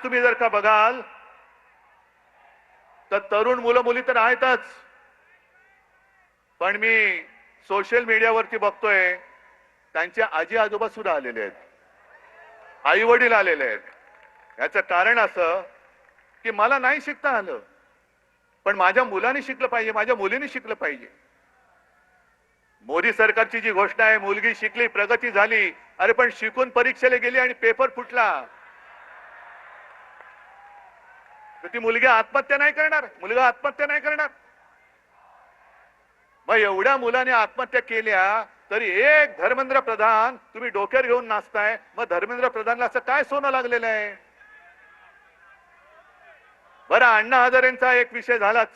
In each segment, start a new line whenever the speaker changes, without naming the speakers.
तुम्ही जर का बघाल तर तरुण मुलं मुली तर आहेतच, पण मी सोशल मीडियावरती बघतोय त्यांचे आजी आजोबा सुद्धा आलेले आहेत, आई वडील आलेले आहेत। याचं कारण असं की मला नाही शिकता आलं, पण माझ्या मुलांनी शिकलं पाहिजे, माझ्या मुलीने शिकलं पाहिजे। मोदी सरकारची जी घोषणा आहे, मुलगी शिकली प्रगती झाली, अरे पण शिकून परीक्षेला गेली आणि पेपर फुटला, तर ती मुलगी आत्महत्या नाही करणार, मुलगा आत्महत्या नाही करणार। मग एवढ्या मुलांनी आत्महत्या केल्या तरी एक धर्मेंद्र प्रधान तुम्ही डोक्यावर घेऊन नाचताय, मग धर्मेंद्र प्रधानला असं काय सोनं लागलेलं आहे? बरं, अण्णा हजारेंचा एक विषय झालाच,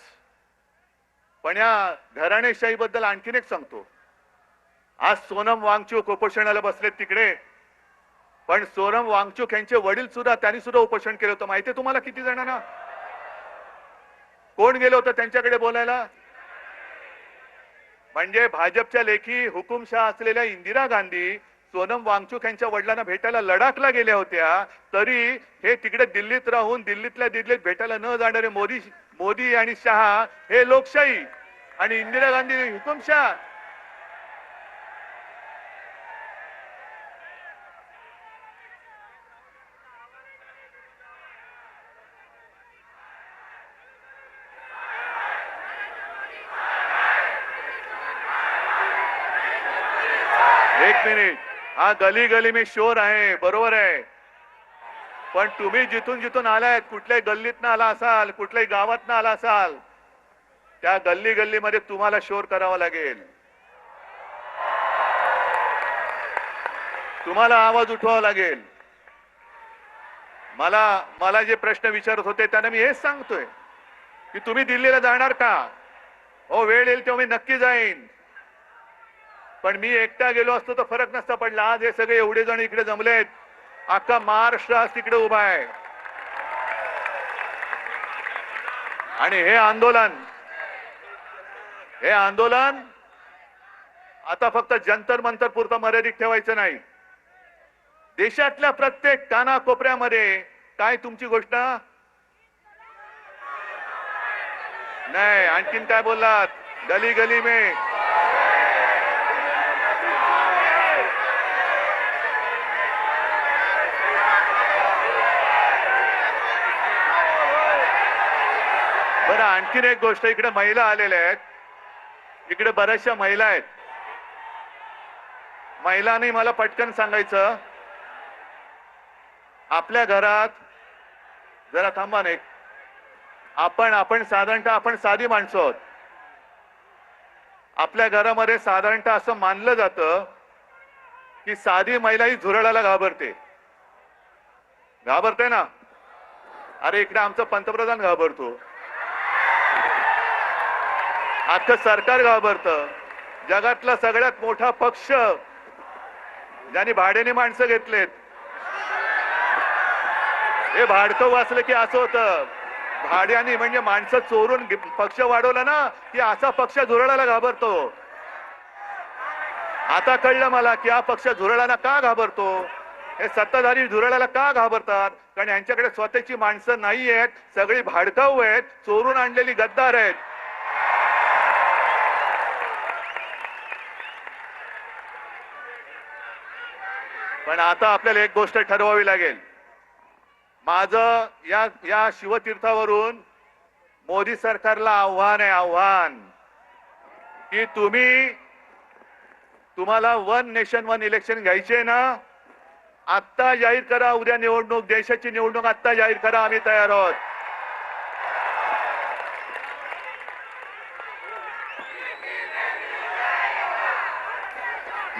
पण या घराणेशाही बद्दल आणखीन एक सांगतो। आज सोनम वांगचूक उपोषणाला बसलेत तिकडे, पण सोनम वांगचूक यांचे वडील सुद्धा, त्यांनी सुद्धा उपोषण केलं होतं। माहितीये तुम्हाला किती जणांना? कोण गेलं होतं त्यांच्याकडे बोलायला? म्हणजे भाजपच्या लेखी हुकुमशाह असलेल्या इंदिरा गांधी सोनम वांगचूक यांच्या वडिलांना भेटायला लडाखला गेल्या होत्या, तरी हे तिकडे दिल्लीत राहून दिल्लीतल्या दिल्लीत भेटायला न जाणारे मोदी आणि शहा हे लोकशाही आणि इंदिरा गांधी हुकुमशाह। एक मिनिट, हा गली गली में शोर आहे, बरोबर आहे, पण तुम्ही जिथून जिथून आलाय, कुठल्याही गल्लीतनं आला असाल, कुठल्याही गावातनं आला असाल, त्या गल्ली गल्लीमध्ये तुम्हाला शोर करावा लागेल, तुम्हाला आवाज उठवावा लागेल। मला जे प्रश्न विचारत होते त्यांना मी हेच सांगतोय की तुम्ही दिल्लीला जाणार का? हो, वेळ येईल तेव्हा मी नक्की जाईन, पण मी एकटा गेलो असतो तर फरक नसता पडला। आज हे सगळे एवढे जण इकडे जमलेत, अख्खा महाराष्ट्र आज तिकडे उभा आहे, आणि हे आंदोलन आता फक्त जंतर मंतर पुरतं मर्यादित ठेवायचं नाही। देशातल्या प्रत्येक कानाकोपऱ्यामध्ये काय तुमची घोषणा? नाही, आणखीन काय बोललात? गली गली में बरं, आणखीन एक गोष्ट, इकडे महिला आलेल्या आहेत, इकडे बऱ्याचशा महिला आहेत, महिलांनी मला पटकन सांगायचं, आपल्या घरात जरा थांबा नाही, आपण साधारणतः आपण साधी माणसं आहोत, आपल्या घरामध्ये साधारणतः असं मानलं जातं की साधी महिला ही झुरळाला घाबरते ना? अरे इकडे आमचं पंतप्रधान घाबरतो, अख्खं सरकार घाबरतं, जगातला सगळ्यात मोठा पक्ष ज्यांनी भाड्याने माणसं घेतलेत, हे भाडकं वाचलं की असं होतं, भाड्याने म्हणजे माणसं चोरून पक्ष वाढवला ना की असा पक्ष झुरळाला घाबरतो। आता कळलं मला की हा पक्ष झुरळाला का घाबरतो, हे सत्ताधारी झुरळाला का घाबरतात, कारण यांच्याकडे स्वतःची माणसं नाही आहेत, सगळी भाडकाऊ आहेत, चोरून आणलेली गद्दार आहेत। पण आता आपल्याला एक गोष्ट ठरवावी लागेल, माझं या शिवतीर्थावरून मोदी सरकारला आव्हान आहे, आव्हान की तुम्हाला वन नेशन वन इलेक्शन घ्यायचे ना, आत्ता जाहीर करा, उद्या निवडणूक, देशाची निवडणूक आत्ता जाहीर करा, आम्ही तयार आहोत।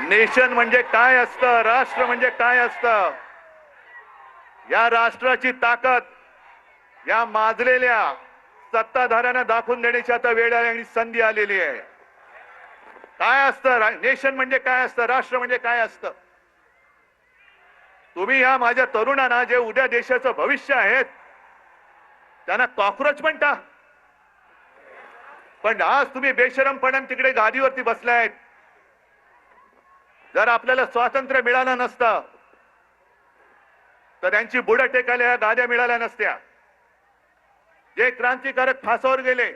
नेशन म्हणजे काय असतं, राष्ट्र म्हणजे काय असतं, या राष्ट्राची ताकद या माजलेल्या सत्ताधाऱ्यांना दाखवून देण्याची आता वेळ आली आणि संधी आलेली आहे। काय असतं नेशन म्हणजे काय असतं, राष्ट्र म्हणजे काय असतं? तुम्ही या माझ्या तरुणांना, जे उद्या देशाचं भविष्य आहेत, त्यांना कॉकरोच म्हणता, पण आज तुम्ही बेशरमपणाने तिकडे गादीवरती बसलायत। जर आपल्याला स्वातंत्र्य मिळालं नसतं तर त्यांची बुडं टेकायला ह्या गाद्या मिळाल्या नसत्या. जे क्रांतिकारक फासावर गेले